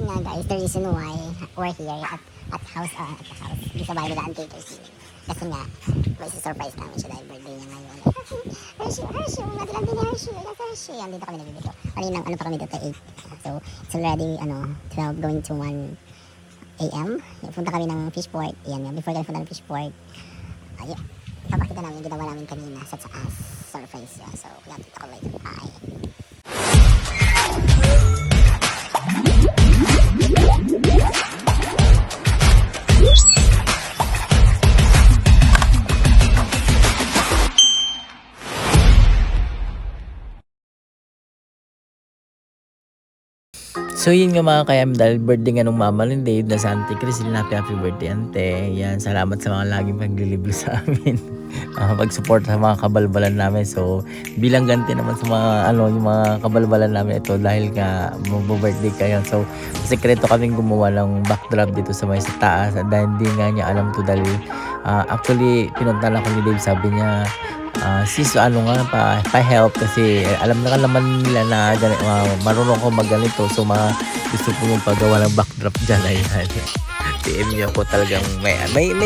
nga guys, the reason why we're here at the house, di sa bahay nila Auntie Casey. Kasi nga, may surprise namin siya dahil birthday niya ngayon. Hershey, natilang din ni Hershey. Yes, Hershey. Andito kami nabibito. Kanina, ano pa kami dito, 8. So, it's already, 12 going to 1 a.m. Punta kami ng Fishport. Yan, before kami punta ng Fishport. Ayun, papakita namin yung ginawa namin kanina sa taas. Surprise yun. So, we have to talk later. Bye. So yun nga mga kayam, dahil birthday nga nung mama ni Dave na sa Auntie Crisel, happy birthday Ante. Yan, salamat sa mga laging pagliliblo sa amin. Pag-support sa mga kabalbalan namin. So bilang ganti naman sa mga yung mga kabalbalan namin ito dahil nga mag-birthday kayo. So sekreto kaming gumawa ng backdrop dito sa may sa taas dahil hindi nga niya alam to dahil actually pinunta lang ko ni Dave, sabi niya sis pa-help kasi alam na naman nila na marunong ko magganito, so gusto ko mong pagawa ng backdrop dyan. Ayan, PM niyo ako, talagang may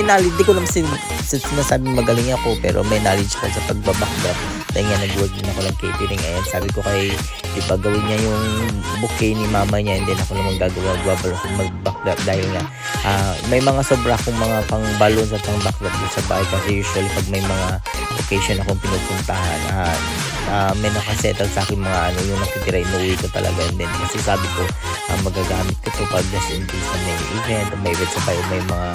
knowledge. Di ko naman sinasabing magaling ako, pero may knowledge ko sa pagbabackdrop dahil nga nag-work din ako ng catering. Ayan, sabi ko kay di ba gawin niya yung bouquet ni mama niya, and then ako naman gagawa mag-backdrop dahil nga may mga sobra akong mga pang balloons at pang backdrop sa bahay kasi usually pag may mga occasion akong pinupuntahan may nakasettle sa akin mga yung nakitira, inuwi ko talaga, and then kasi sabi ko magagamit ko to pag just in case na may event o may event sa bahay, may mga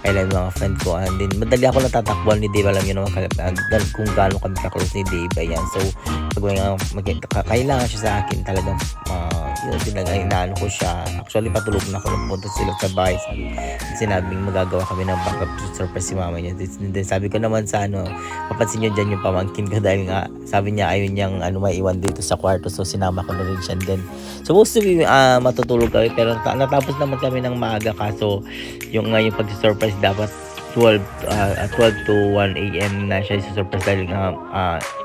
kailan mga friend ko, and then madali ako natatakbuhan ni Dave. Alam nyo naman kung gaano kami ka-close ni Dave. Ayan, so pag may kailangan siya sa akin talagang yun, inaano ko siya. Actually patulog na ako nung punta sila sa bahay, sinabing magagawa kami ng backup surprise si mama niya. Then sabi ko naman sa papansin nyo dyan yung pamangkin ko dahil nga sabi niya ayun niyang maiwan dito sa kwarto, so sinama ko na rin siya. Then supposed to be matutulog kami, pero natapos naman kami ng maaga, kaso yung pag-surprise dapat 12 to 1 a.m. na siya surprise dahil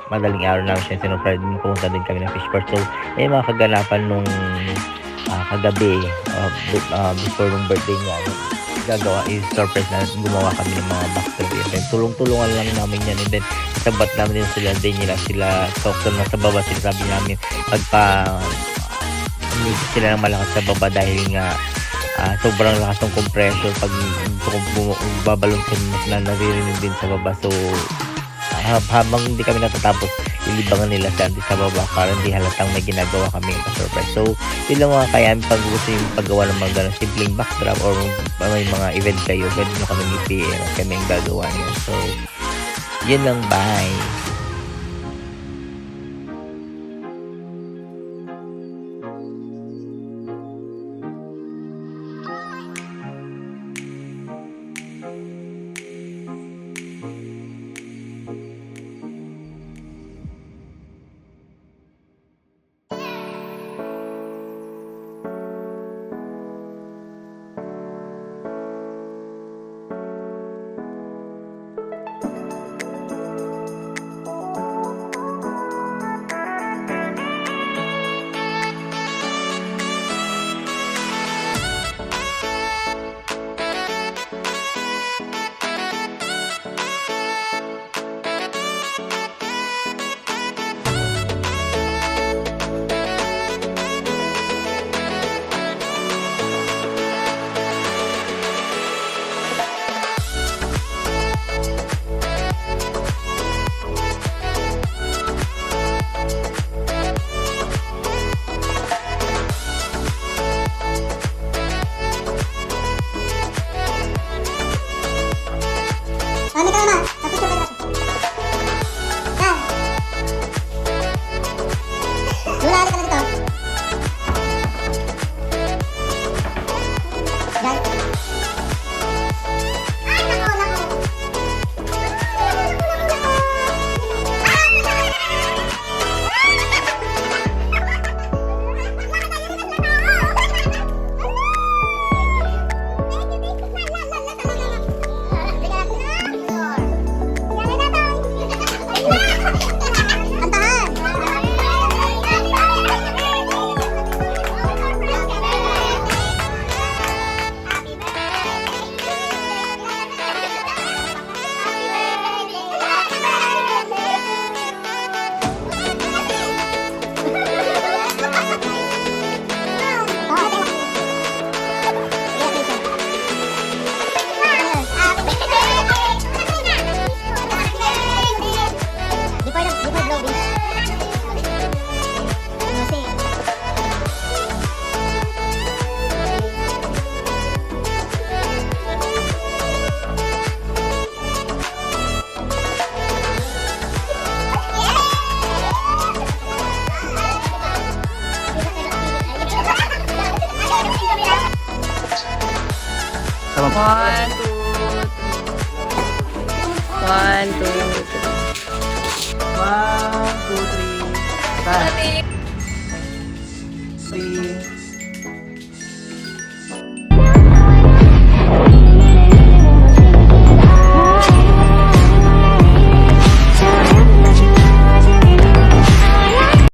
madaling araw namin siya sinurprise. Pumunta din kami ng Fishport. So ay mga kaganapan nung kagabi before nung birthday niya, gagawa is surprise na gumawa kami ng mga backdrop, and then tulong-tulungan lang namin yan, and then sabat namin din sila, din nila sila talk na sa baba. Sinasabi namin umisip sila ng malakas sa baba dahil nga sobrang lakas ng compressor pag babalong na naririnig din sa baba. So habang hindi kami natatapos, ilibangan nila sa baba para hindi halatang may ginagawa kami surprise. So yun lang mga kaya, pag gusto yung paggawa ng mga simpleng backdrop or may mga event kayo, pwede nyo kami i-PM, kami ang gagawa nyo. So yun lang, bye. Sama po. 1, 2, 3. 1, 2, 3.